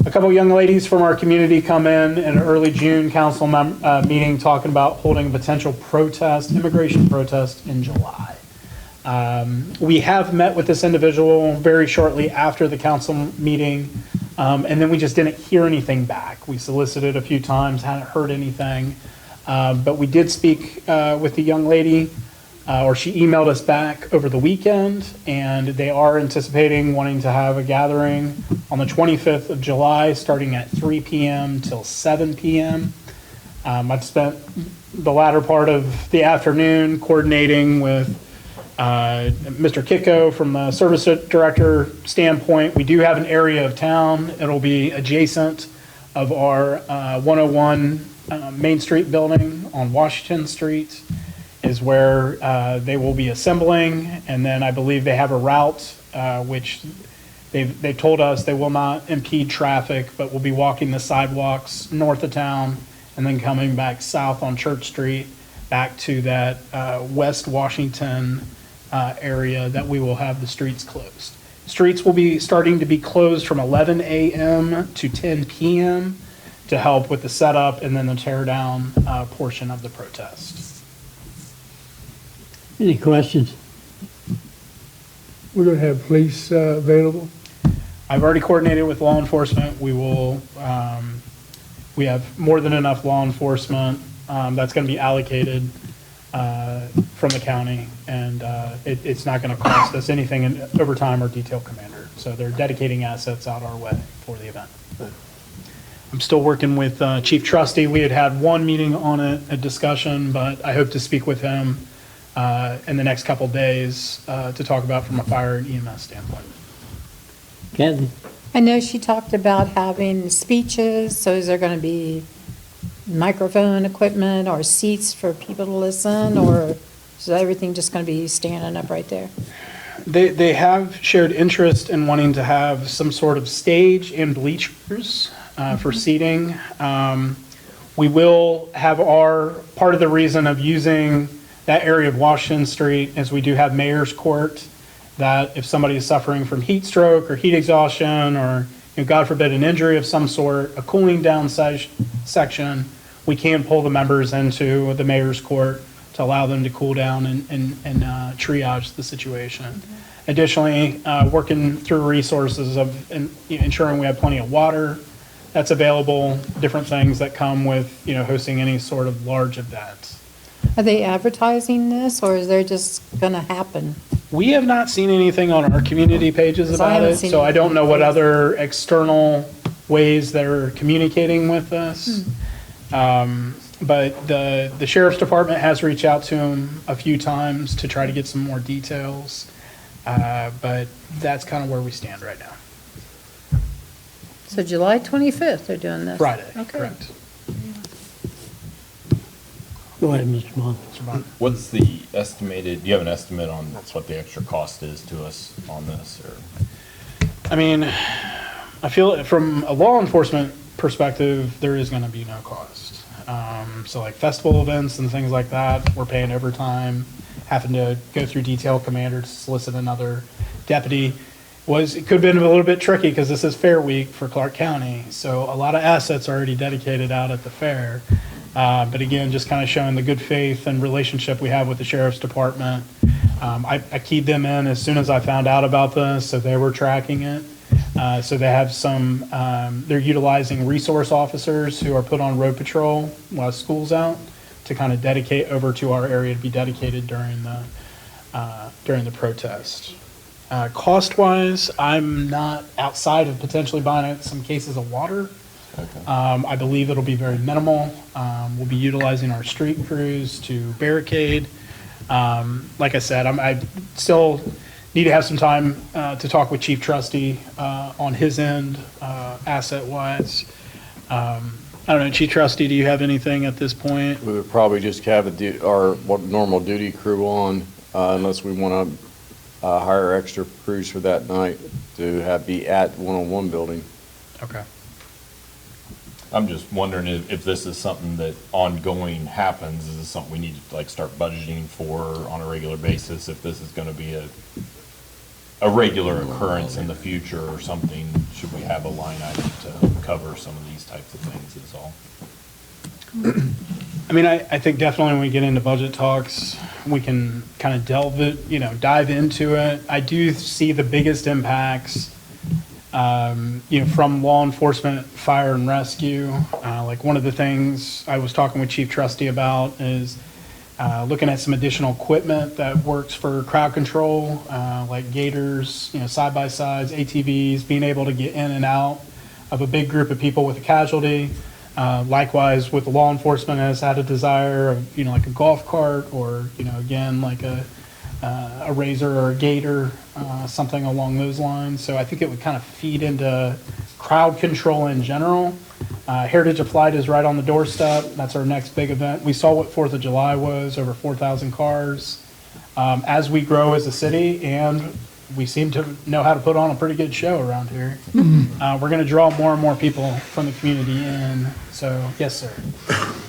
couple young ladies from our community come in an early June council meeting talking about holding a potential immigration protest in July. We have met with this individual very shortly after the council meeting, and then we just didn't hear anything back. We solicited a few times, hadn't heard anything, but we did speak with the young lady, or she emailed us back over the weekend, and they are anticipating wanting to have a gathering on the 25th of July, starting at 3 p.m. till 7 p.m. I've spent the latter part of the afternoon coordinating with Mr. Kiko from the service director standpoint. We do have an area of town. It'll be adjacent of our 101 Main Street building on Washington Street is where they will be assembling. And then I believe they have a route which they told us they will not impede traffic, but will be walking the sidewalks north of town and then coming back south on Church Street back to that West Washington area that we will have the streets closed. Streets will be starting to be closed from 11 a.m. to 10 p.m. to help with the setup and then the tear down portion of the protest. Any questions? We're going to have police available? I've already coordinated with law enforcement. We have more than enough law enforcement that's going to be allocated from the county, and it's not going to cost us anything in overtime or detail commander. So they're dedicating assets out our way for the event. I'm still working with Chief Trusty. We had one meeting on it, a discussion, but I hope to speak with him in the next couple days to talk about from a fire and EMS standpoint. Kathy? I know she talked about having speeches, so is there going to be microphone equipment or seats for people to listen, or is everything just going to be standing up right there? They have shared interest in wanting to have some sort of stage and bleachers for seating. We will have part of the reason of using that area of Washington Street is we do have Mayor's Court, that if somebody is suffering from heat stroke or heat exhaustion or, God forbid, an injury of some sort, a cooling down section, we can pull the members into the Mayor's Court to allow them to cool down and triage the situation. Additionally, working through resources of ensuring we have plenty of water that's available, different things that come with, hosting any sort of large event. Are they advertising this, or is there just going to happen? We have not seen anything on our community pages 'Cause I about haven't it, seen so I don't know what anything. other external ways they're communicating with us. But the sheriff's department has reached out to him a few times to try to get some more details. But that's kind of where we stand right now. So July 25th, they're doing this? Friday, Okay. correct. Go ahead, Mr. Bond. Mr. Bond. What's the estimated, do you have an estimate on what the extra cost is to us on this, or? I mean, I feel from a law enforcement perspective, there is going to be no cost. So like festival events and things like that, we're paying overtime, having to go through detail commander to solicit another deputy. It could have been a little bit tricky because this is Fair Week for Clark County, so a lot of assets are already dedicated out at the fair. But again, just kind of showing the good faith and relationship we have with the sheriff's department. I keyed them in as soon as I found out about this, so they were tracking it. So they have they're utilizing resource officers who are put on road patrol while school's out to kind of dedicate over to our area to be dedicated during the protest. Cost-wise, I'm not outside of potentially buying some cases of water. I believe it'll be very minimal. We'll be utilizing our street crews to barricade. Like I said, I still need to have some time to talk with Chief Trusty on his end, asset-wise. I don't know, Chief Trusty, do you have anything at this point? We would probably just have our normal duty crew on, unless we want to hire extra crews for that night to be at 101 building. Okay. I'm just wondering if this is something that ongoing happens, is this something we need to start budgeting for on a regular basis? If this is gonna be a regular occurrence in the future or something, should we have a line item to cover some of these types of things is all? I mean, I think definitely when we get into budget talks, we can kind of dive into it. I do see the biggest impacts, from law enforcement, fire and rescue. Like one of the things I was talking with Chief Trusty about is looking at some additional equipment that works for crowd control, like gators, side-by-sides, ATVs, being able to get in and out of a big group of people with a casualty. Likewise, with the law enforcement has had a desire of, like a golf cart or, again, like a razor or a gator, something along those lines. So I think it would kind of feed into crowd control in general. Heritage of Flight is right on the doorstep. That's our next big event. We saw what 4th of July was, over 4,000 cars. As we grow as a city, and we seem to know how to put on a pretty good show around here, we're going to draw more and more people from the community in. So, yes, sir.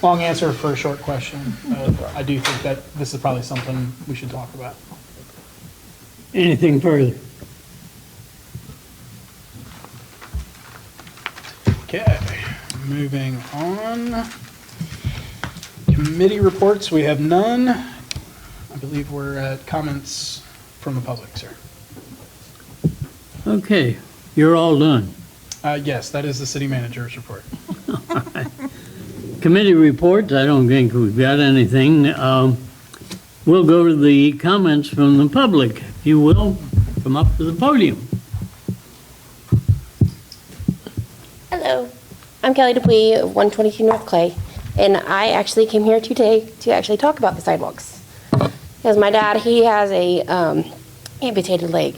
Long answer for a short question. I do think that this is probably something we should talk about. Anything further? Okay. moving on. Committee reports, we have none. I believe we're at comments from the public, sir. Okay, you're all done. Yes, that is the city manager's report. Committee reports, I don't think we've got anything. We'll go to the comments from the public. If you will, come up to the podium. Hello, I'm Kelly Dupuy of 122 North Clay, and I actually came here today to actually talk about the sidewalks. Because my dad, he has a amputated leg,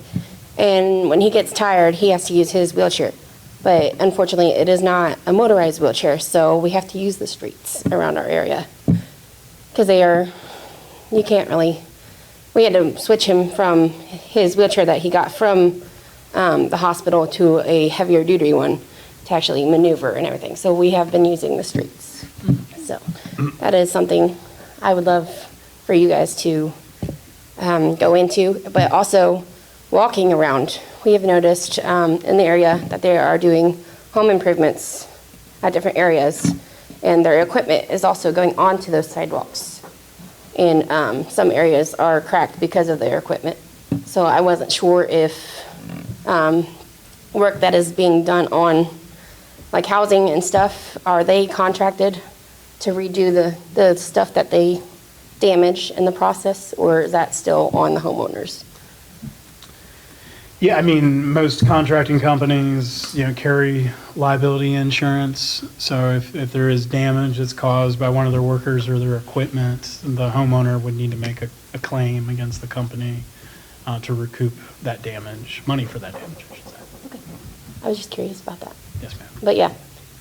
and when he gets tired, he has to use his wheelchair. But unfortunately, it is not a motorized wheelchair, so we have to use the streets around our area. Because you can't really, we had to switch him from his wheelchair that he got from the hospital to a heavier duty one to actually maneuver and everything. So we have been using the streets. So that is something I would love for you guys to go into, but also walking around. We have noticed in the area that they are doing home improvements at different areas, and their equipment is also going onto those sidewalks. And some areas are cracked because of their equipment. So I wasn't sure if work that is being done on like housing and stuff, are they contracted to redo the stuff that they damage in the process, or is that still on the homeowners? Yeah, I mean, most contracting companies, carry liability insurance. So if there is damage that's caused by one of their workers or their equipment, the homeowner would need to make a claim against the company to recoup that damage, money for that damage, I should say. Okay. I was just curious about that. Yes, ma'am. But yeah,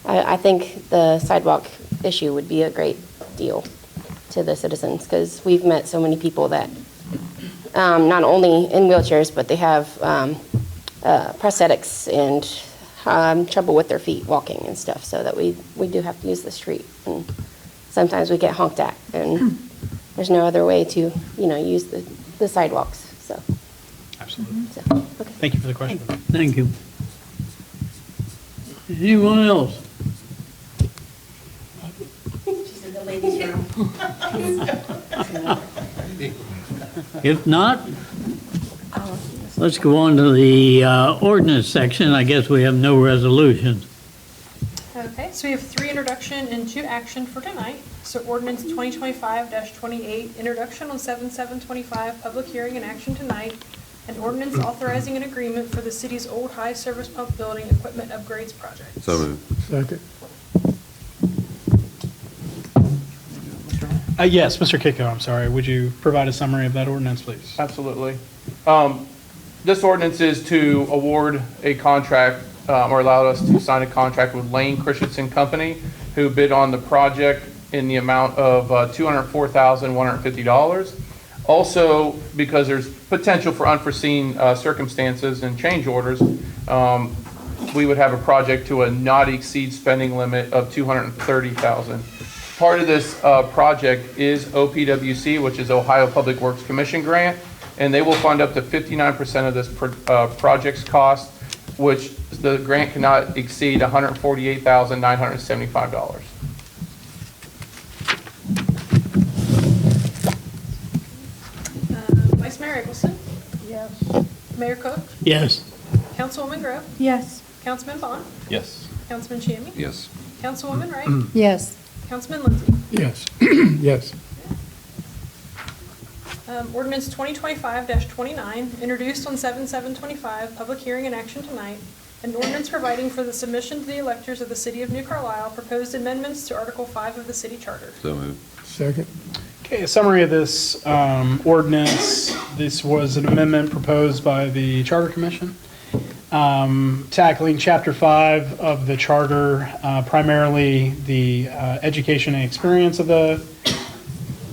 I think the sidewalk issue would be a great deal to the citizens, because we've met so many people that not only in wheelchairs, but they have prosthetics and trouble with their feet walking and stuff, so that we do have to use the street. And sometimes we get honked at, and there's no other way to, use the sidewalks, so. Absolutely. So, okay. Thank you for the question. Thank you. Anyone else? She's in the ladies' room. If not, let's go on to the ordinance section. I guess we have no resolutions. Okay, so we have 3 introduction and 2 action for tonight. So ordinance 2025-28, introduction on 7/7/25, public hearing and action tonight. An ordinance authorizing an agreement for the city's old high service pump building equipment upgrades project. So moved. Second. Yes, Mr. Kiko, I'm sorry. Would you provide a summary of that ordinance, please? Absolutely. This ordinance is to award a contract, or allow us to sign a contract with Lane Christensen Company, who bid on the project in the amount of $204,150. Also, because there's potential for unforeseen circumstances and change orders, we would have a project to a not exceed spending limit of $230,000. Part of this project is OPWC, which is Ohio Public Works Commission grant, and they will fund up to 59% of this project's cost, which the grant cannot exceed $148,975. Vice Mayor Eccleston, Yes. Mayor Cook, Yes. Councilwoman Grove, Yes. Councilman Bond, Yes. Councilman Shammy, Yes. Councilwoman Wright, Yes. Councilman Lindsay. Yes. Yes. Ordinance 2025-29, introduced on 7/7/25, public hearing and action tonight. An ordinance providing for the submission to the electors of the city of New Carlisle proposed amendments to Article 5 of the city charter. So moved. Second. Okay, a summary of this ordinance. This was an amendment proposed by the Charter Commission, tackling Chapter 5 of the charter, primarily the education and experience of the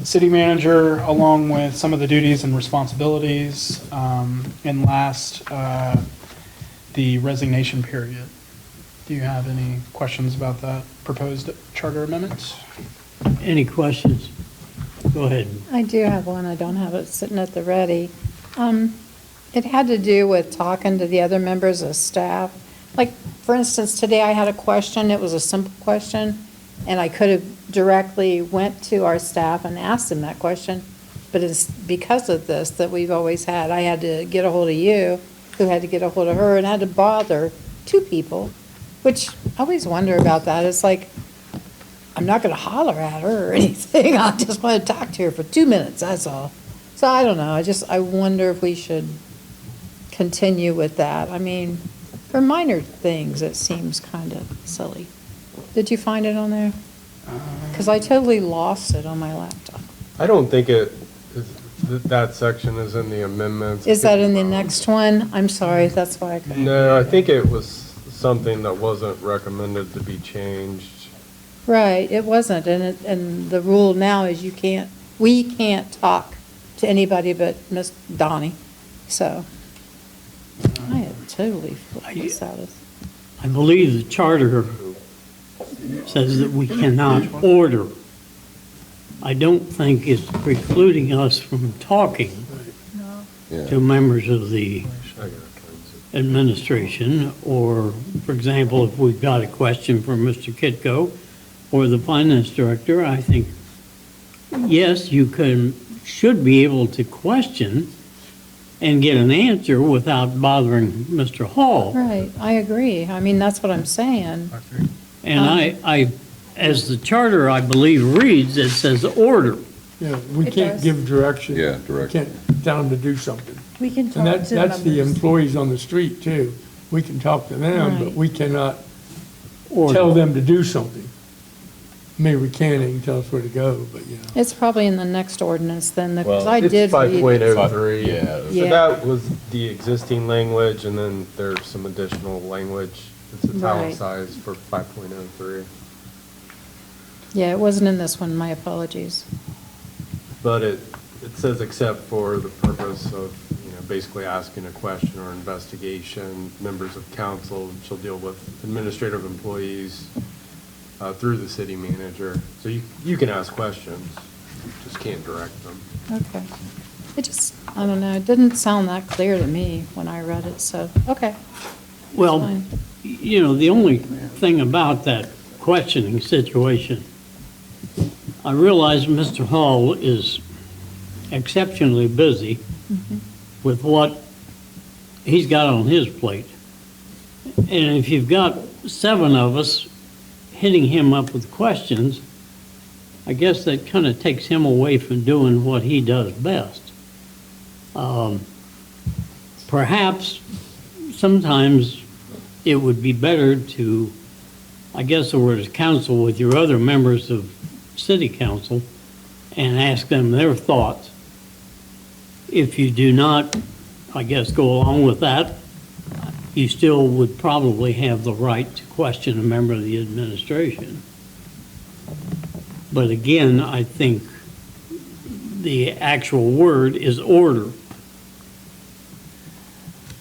city manager, along with some of the duties and responsibilities, and last, the resignation period. Do you have any questions about that proposed charter amendment? Any questions? Go ahead. I do have one. I don't have it sitting at the ready. It had to do with talking to the other members of staff Like, for instance, today I had a question, it was a simple question, and I could have directly went to our staff and asked them that question, but it's because of this that we've always had, I had to get a hold of you, who had to get a hold of her, and had to bother two people, which I always wonder about that. It's like, I'm not gonna holler at her or anything, I just want to talk to her for 2 minutes, that's all. So I don't know, I wonder if we should continue with that. I mean, for minor things, it seems kind of silly. Did you find it on there? Because I totally lost it on my laptop. I don't think that section is in the amendments. Is that in the next one? I'm sorry, that's why I couldn't. No, I think it was something that wasn't recommended to be changed. Right, it wasn't, and the rule now is we can't talk to anybody but Miss Donnie, so. I had totally flipped this out of. I believe the charter says that we cannot order. I don't think it's precluding us from talking to members of the administration, or, for example, if we've got a question for Mr. Kitco or the finance director, I think, yes, you should be able to question and get an answer without bothering Mr. Hall. Right, I agree. I mean, that's what I'm saying. And I, as the charter, I believe, reads, it says order. Yeah, we It can't does. give direction. Yeah, direction. Can't tell them to do something. We can And talk that's, to that's the members. employees on the street too. We can talk to them, but Right. we cannot Order. tell them to do something. Maybe we can, they can tell us where to go, but you know. It's probably in the next ordinance then, because Well, I It's did read. 5.03. Yeah. So Yeah. that was the existing language, and then there's some additional language. It's Right. italicized for 5.03. Yeah, it wasn't in this one, my apologies. But it says except for the purpose of, basically asking a question or investigation, members of council shall deal with administrative employees through the city manager. So you can ask questions, just can't direct them. Okay. It just, I don't know, it didn't sound that clear to me when I read it, so, okay. Well, Fine. the only thing about that questioning situation, I realize Mr. Hall is exceptionally busy with what he's got on his plate. And if you've got 7 of us hitting him up with questions, I guess that kind of takes him away from doing what he does best. Perhaps sometimes it would be better to, I guess the word is counsel with your other members of city council and ask them their thoughts. If you do not, I guess, go along with that, you still would probably have the right to question a member of the administration. But again, I think the actual word is order.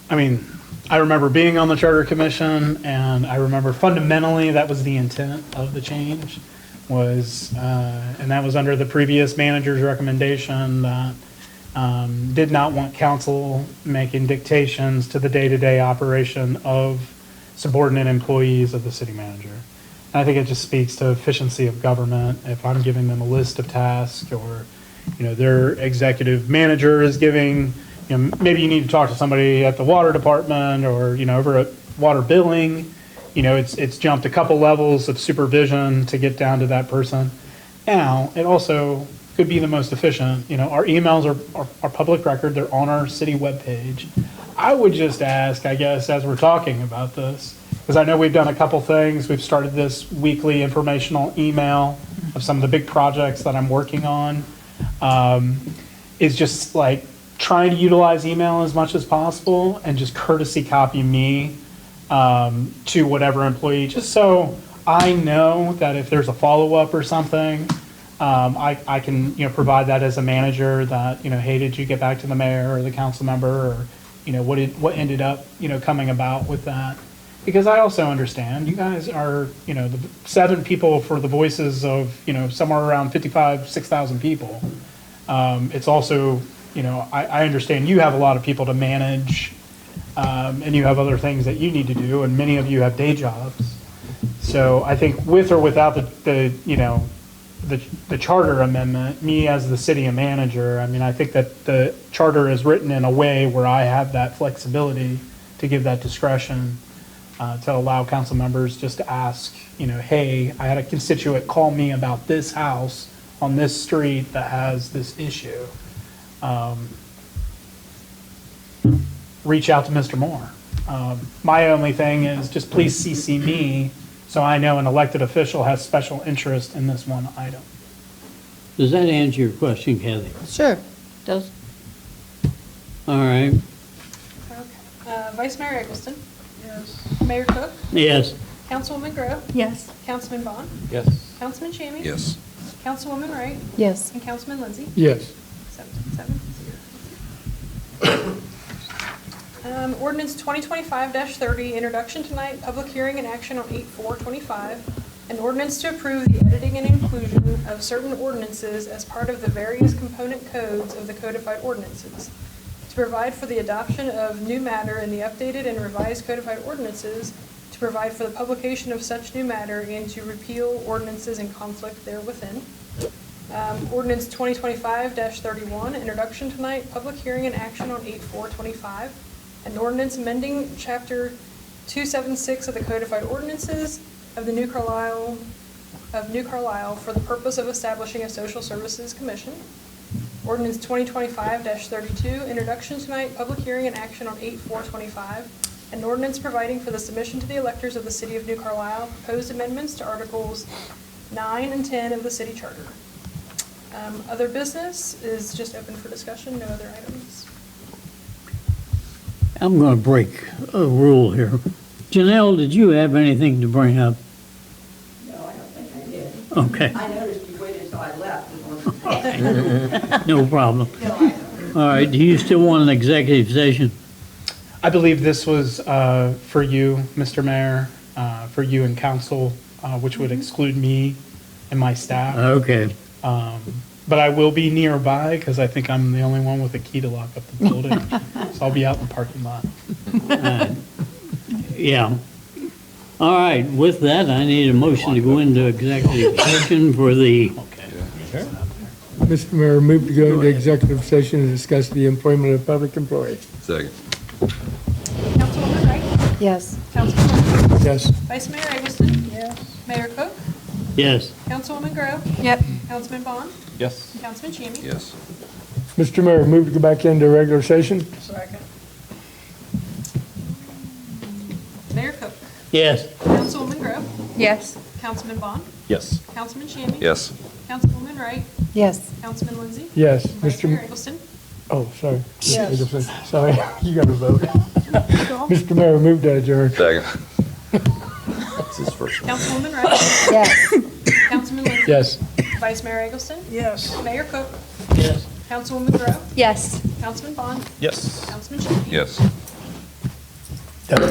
I mean, I remember being on the Charter Commission, and I remember fundamentally that was the intent of the change, and that was under the previous manager's recommendation that did not want council making dictations to the day-to-day operation of subordinate employees of the city manager. And I think it just speaks to efficiency of government. If I'm giving them a list of tasks, or, their executive manager is giving, maybe you need to talk to somebody at the water department, or, over at water billing, it's jumped a couple levels of supervision to get down to that person. Now, it also could be the most efficient. Our emails are public record. They're on our city webpage. I would just ask, I guess, as we're talking about this, because I know we've done a couple things. We've started this weekly informational email of some of the big projects that I'm working on. Is just like trying to utilize email as much as possible and just courtesy copy me to whatever employee, just so I know that if there's a follow-up or something, I can, provide that as a manager that, hey, did you get back to the mayor or the council member, or, what ended up, coming about with that? Because I also understand you guys are, the 7 people for the voices of, somewhere around 6,000 people. It's also, I understand you have a lot of people to manage. and you have other things that you need to do, and many of you have day jobs. So I think with or without the charter amendment, me as the city manager, I mean, I think that the charter is written in a way where I have that flexibility to give that discretion, to allow council members just to ask, hey, I had a constituent call me about this house on this street that has this issue. Reach out to Mr. Moore. My only thing is just please CC me so I know an elected official has special interest in this one item. Does that answer your question, Kathy? Sure, does. All right. Okay. Vice Mayor Eggleston? Yes. Mayor Cook? Yes. Councilwoman Grove? Yes. Councilman Bond? Yes. Councilman Shammy? Yes. Councilwoman Wright? Yes. And Councilman Lindsay? Yes. 7-0. Ordinance 2025-30, introduction tonight, public hearing and action on 8/4/25. An ordinance to approve the editing and inclusion of certain ordinances as part of the various component codes of the codified ordinances. To provide for the adoption of new matter in the updated and revised codified ordinances, to provide for the publication of such new matter, and to repeal ordinances in conflict therewithin. Ordinance 2025-31, introduction tonight, public hearing and action on 8/4/25. An ordinance amending Chapter 276 of the Codified Ordinances of the New Carlisle for the purpose of establishing a social services commission. Ordinance 2025-32, introduction tonight, public hearing and action on 8/4/25. An ordinance providing for the submission to the electors of the City of New Carlisle proposed amendments to Articles 9 and 10 of the city charter. Other business is just open for discussion, no other items. I'm going to break a rule here. Janelle, did you have anything to bring up? No, I don't think I did. Okay, I noticed you waited until I left. no problem. No, I don't. All right, do you still want an executive session? I believe this was for you, Mr. Mayor, for you and council, which would exclude me and my staff. Okay. But I will be nearby because I think I'm the only one with a key to lock up the building. So I'll be out in the parking lot. Yeah. All right, with that, I need a motion to go into executive session for the, Mr. Mayor, move to go into executive session to discuss the employment of public employees. Second. Councilwoman Wright? Yes. Councilman Lindsay? Yes. Vice Mayor Eggleston? Yes. Mayor Cook? yes. Councilwoman Grove? Yep. Councilman Bond? Yes. And Councilman Shammy? Yes. Mr. Mayor, move to go back into regular session. Second. Mayor Cook? Yes. Councilwoman Grove? Yes. Councilman Bond? Yes. Councilman Shammy? Yes. Councilwoman Wright? Yes. Councilman Lindsay? Yes. Vice Mayor Mr. Eggleston? Oh, sorry. Yes. Eggleston. Sorry, you got to vote. Mr. Mayor, move to adjourn. Second. That's his first one. Councilwoman Wright? Yes. Councilman Lindsay? Yes. Vice Mayor Eggleston? Yes. Mayor Cook? Yes. Councilwoman Grove? Yes. Councilman Bond? Yes. Councilman Shammy? Yes.